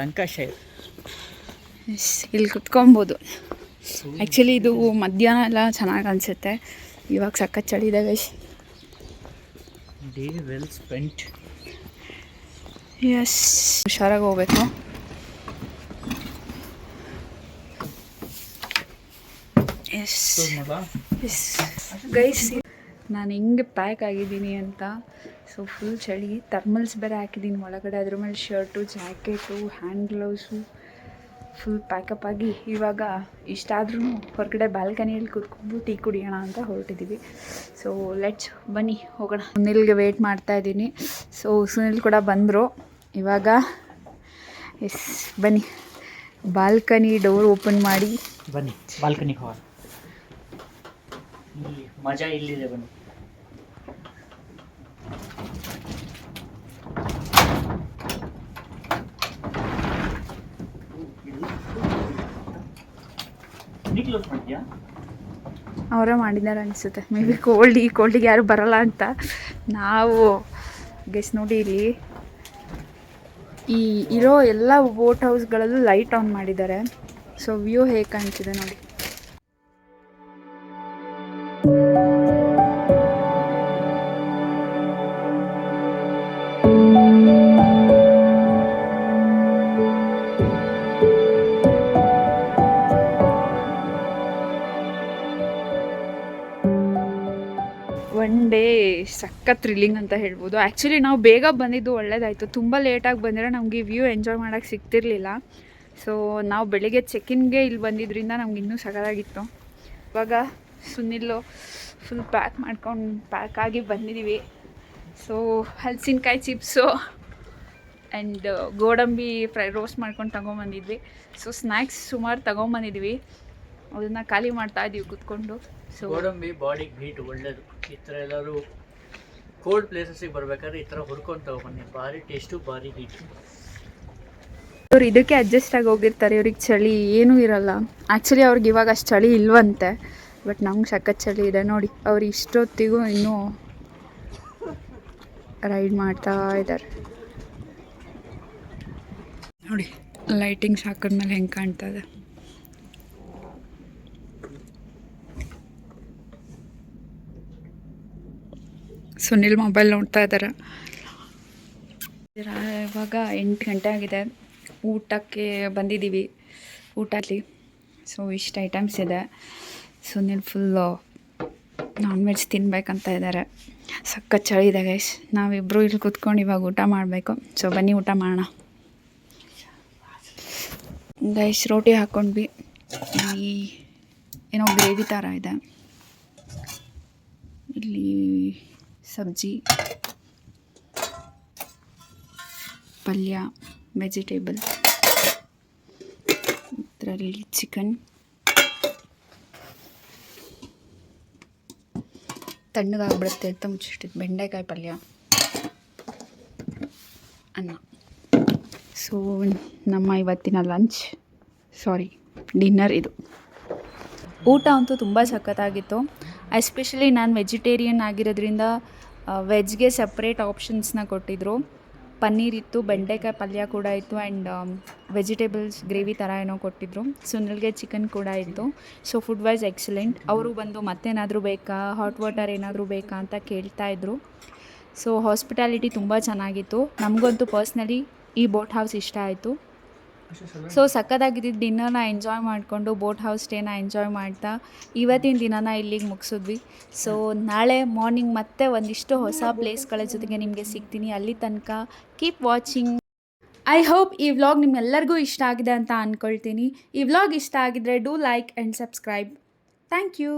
ಲಂಕಾಶೈರ್. ಇಲ್ಲಿ ಕುತ್ಕೊಬೋದು. ಆ್ಯಕ್ಚುಲಿ ಇದು ಮಧ್ಯಾಹ್ನ ಎಲ್ಲ ಚೆನ್ನಾಗಿ ಅನಿಸುತ್ತೆ. ಇವಾಗ ಸಖತ್ ಚಳಿ ಇದೆ guys. Day well spent. Yes, ಹುಷಾರಾಗಿ ಹೋಗ್ಬೇಕು. ಎಸ್ ಎಸ್ ಗೈಸ್, ನಾನು ಹೆಂಗೆ ಪ್ಯಾಕ್ ಆಗಿದ್ದೀನಿ ಅಂತ. ಸೊ ಫುಲ್ ಚಳಿ, ಥರ್ಮಲ್ಸ್ ಬೇರೆ ಹಾಕಿದ್ದೀನಿ ಒಳಗಡೆ. ಅದ್ರ ಮೇಲೆ shirt, jacket, hand gloves, full pack up ಆಗಿ ಇವಾಗ ಇಷ್ಟಾದ್ರೂ ಹೊರಗಡೆ ಬಾಲ್ಕನಿಯಲ್ಲಿ ಕೂತ್ಕೊಂಡು ಟೀ ಕುಡಿಯೋಣ ಅಂತ ಹೊರಟಿದ್ದೀವಿ. ಸೊ ಲೆಟ್ಸ್ ಬನ್ನಿ ಹೋಗೋಣ. ಸುನಿಲ್ಗೆ ವೆಯ್ಟ್ ಮಾಡ್ತಾ ಇದ್ದೀನಿ. ಸೊ ಸುನಿಲ್ ಕೂಡ ಬಂದರು ಇವಾಗ. ಎಸ್ ಬನ್ನಿ, ಬಾಲ್ಕನಿ ಡೋರ್ ಓಪನ್ ಮಾಡಿ ಬನ್ನಿ, ಬಾಲ್ಕನಿ ಹಾಲ್. ಇಲ್ಲಿ ಮಜಾ ಇಲ್ಲಿದೆ, ಬನ್ನಿ. ಅವರೇ ಮಾಡಿದ್ದಾರೆ ಅನಿಸುತ್ತೆ, ಮೇ ಬಿ ಈ ಕೋಲ್ಡಿಗೆ ಯಾರು ಬರಲ್ಲ ಅಂತ. ನಾವು ಗೆಸ್ ನೋಡಿ, ಇಲ್ಲಿ ಈ ಇರೋ ಎಲ್ಲ ಬೋಟ್ ಹೌಸ್ಗಳಲ್ಲೂ ಲೈಟ್ ಆನ್ ಮಾಡಿದ್ದಾರೆ. ಸೊ ವ್ಯೂ ಹೇಗೆ ಕಾಣ್ತಿದೆ ನೋಡಿ. ಒನ್ ಡೇ ಸಕ್ಕ ಥ್ರಿಲ್ಲಿಂಗ್ ಅಂತ ಹೇಳ್ಬೋದು. ಆ್ಯಕ್ಚುಲಿ ನಾವು ಬೇಗ ಬಂದಿದ್ದು ಒಳ್ಳೇದಾಯಿತು. ತುಂಬ ಲೇಟಾಗಿ ಬಂದರೆ ನಮಗೆ ವ್ಯೂ ಎಂಜಾಯ್ ಮಾಡೋಕ್ಕೆ ಸಿಗ್ತಿರ್ಲಿಲ್ಲ. ಸೊ ನಾವು ಬೆಳಿಗ್ಗೆ ಚೆಕ್ಇನ್ಗೆ ಇಲ್ಲಿ ಬಂದಿದ್ದರಿಂದ ನಮ್ಗೆ ಇನ್ನೂ ಸಗದಾಗಿತ್ತು. ಇವಾಗ ಸುನಿಲ್ಲು ಫುಲ್ ಪ್ಯಾಕ್ ಆಗಿ ಬಂದಿದ್ದೀವಿ. ಸೊ ಹಲಸಿನಕಾಯಿ ಚಿಪ್ಸು ಆ್ಯಂಡ್ ಗೋಡಂಬಿ ರೋಸ್ಟ್ ಮಾಡ್ಕೊಂಡು ತೊಗೊಂಬಂದಿದ್ವಿ. ಸೊ ಸ್ನ್ಯಾಕ್ಸ್ ಸುಮಾರು ತೊಗೊಂಬಂದಿದ್ವಿ, ಅದನ್ನು ಖಾಲಿ ಮಾಡ್ತಾ ಇದ್ದೀವಿ ಕೂತ್ಕೊಂಡು. ಸೊ ಗೋಡಂಬಿ ಬಾಡಿಗೆ ಹೀಟ್ ಒಳ್ಳೇದು. ಈ ಥರ ಎಲ್ಲರೂ ಕೋಲ್ಡ್ ಪ್ಲೇಸಸ್ಸಿಗೆ ಬರ್ಬೇಕಾದ್ರೆ ಈ ಥರ ಹುರ್ಕೊಂಡು ತೊಗೊಬನ್ನಿ, ಭಾರಿ ಟೇಸ್ಟು, ಭಾರಿ ಹೀಟು. ಇವ್ರು ಇದಕ್ಕೆ ಅಡ್ಜಸ್ಟ್ ಆಗಿ ಹೋಗಿರ್ತಾರೆ, ಇವ್ರಿಗೆ ಚಳಿ ಏನೂ ಇರಲ್ಲ. ಆ್ಯಕ್ಚುಲಿ ಅವ್ರಿಗೆ ಇವಾಗ ಅಷ್ಟು ಚಳಿ ಇಲ್ವಂತೆ, ಬಟ್ ನಮ್ಗೆ ಸಖತ್ ಚಳಿ ಇದೆ. ನೋಡಿ ಅವ್ರು ಇಷ್ಟೊತ್ತಿಗೂ ಇನ್ನೂ ರೈಡ್ ಮಾಡ್ತಾ ಇದ್ದಾರೆ. ನೋಡಿ ಲೈಟಿಂಗ್ಸ್ ಹಾಕಿದ್ಮೇಲೆ ಹೆಂಗೆ ಕಾಣ್ತಾ ಇದೆ. ಸುನಿಲ್ ಮೊಬೈಲ್ ನೋಡ್ತಾ ಇದ್ದಾರೆ. ಇವಾಗ 8 ಗಂಟೆ ಆಗಿದೆ. ಊಟಕ್ಕೆ ಬಂದಿದ್ದೀವಿ. ಊಟಲ್ಲಿ ಸೊ ಇಷ್ಟು ಐಟಮ್ಸ್ ಇದೆ. ಸುನಿಲ್ ಫುಲ್ಲು ನಾನ್ ವೆಜ್ ತಿನ್ಬೇಕಂತ ಇದ್ದಾರೆ. ಸಖತ್ ಚಳಿ ಇದೆ ಗೈಸ್. ನಾವಿಬ್ಬರು ಇಲ್ಲಿ ಕೂತ್ಕೊಂಡು ಇವಾಗ ಊಟ ಮಾಡಬೇಕು. ಸೊ ಬನ್ನಿ ಊಟ ಮಾಡೋಣ ಗೈಸ್. ರೋಟಿ ಹಾಕ್ಕೊಂಡ್ವಿ. ಇಲ್ಲಿ ಏನೋ ಗ್ರೇವಿ ಥರ ಇದೆ. ಇಲ್ಲಿ ಸಬ್ಜಿ, ಪಲ್ಯ, ವೆಜಿಟೇಬಲ್, ಇದರಲ್ಲಿ ಚಿಕನ್, ತಣ್ಣಗಾಗ್ಬಿಡುತ್ತೆ ಅಂತ ಮುಚ್ಚಿಟ್ಟಿದ್ದು ಬೆಂಡೆಕಾಯಿ ಪಲ್ಯ, ಅನ್ನ. ಸೊ ನಮ್ಮ ಇವತ್ತಿನ ಡಿನ್ನರ್ ಇದು. ಊಟ ಅಂತೂ ತುಂಬ ಸಖತ್ತಾಗಿತ್ತು. ಎಸ್ಪೆಷಲಿ ನಾನು ವೆಜಿಟೇರಿಯನ್ ಆಗಿರೋದ್ರಿಂದ ವೆಜ್ಗೆ ಸಪ್ರೇಟ್ ಆಪ್ಷನ್ಸ್ನ ಕೊಟ್ಟಿದ್ದರು. ಪನ್ನೀರ್ ಇತ್ತು, ಬೆಂಡೆಕಾಯಿ ಪಲ್ಯ ಕೂಡ ಇತ್ತು, ಆ್ಯಂಡ್ ವೆಜಿಟೇಬಲ್ಸ್ ಗ್ರೇವಿ ಥರ ಏನೋ ಕೊಟ್ಟಿದ್ದರು. ಸುನಿಲ್ಗೆ ಚಿಕನ್ ಕೂಡ ಇತ್ತು. So food wise excellent. ಅವರು ಬಂದು ಮತ್ತೇನಾದರೂ ಬೇಕಾ, ಹಾಟ್ ವಾಟರ್ ಏನಾದರೂ ಬೇಕಾ ಅಂತ ಕೇಳ್ತಾಯಿದ್ರು. ಸೊ ಹಾಸ್ಪಿಟಾಲಿಟಿ ತುಂಬ ಚೆನ್ನಾಗಿತ್ತು. ನಮಗಂತೂ ಪರ್ಸ್ನಲಿ ಈ ಬೋಟ್ ಹೌಸ್ ಇಷ್ಟ ಆಯಿತು. ಸೊ ಸಖತ್ತಾಗಿದ್ದಿದ್ದು ಡಿನ್ನರ್ನ ಎಂಜಾಯ್ ಮಾಡಿಕೊಂಡು ಬೋಟ್ ಹೌಸ್ ಸ್ಟೇನ ಎಂಜಾಯ್ ಮಾಡ್ತಾ ಇವತ್ತಿನ ದಿನನ ಇಲ್ಲಿಗೆ ಮುಗಿಸಿದ್ವಿ. ಸೊ ನಾಳೆ ಮಾರ್ನಿಂಗ್ ಮತ್ತೆ ಒಂದಿಷ್ಟು ಹೊಸ ಪ್ಲೇಸ್ಗಳ ಜೊತೆಗೆ ನಿಮಗೆ ಸಿಗ್ತೀನಿ. ಅಲ್ಲಿ ತನಕ ಕೀಪ್ ವಾಚಿಂಗ್. ಐ ಹೋಪ್ ಈ ವ್ಲಾಗ್ ನಿಮ್ಮೆಲ್ಲರಿಗೂ ಇಷ್ಟ ಆಗಿದೆ ಅಂತ ಅಂದ್ಕೊಳ್ತೀನಿ. ಈ ವ್ಲಾಗ್ ಇಷ್ಟ ಆಗಿದ್ರೆ do like and subscribe. Thank you.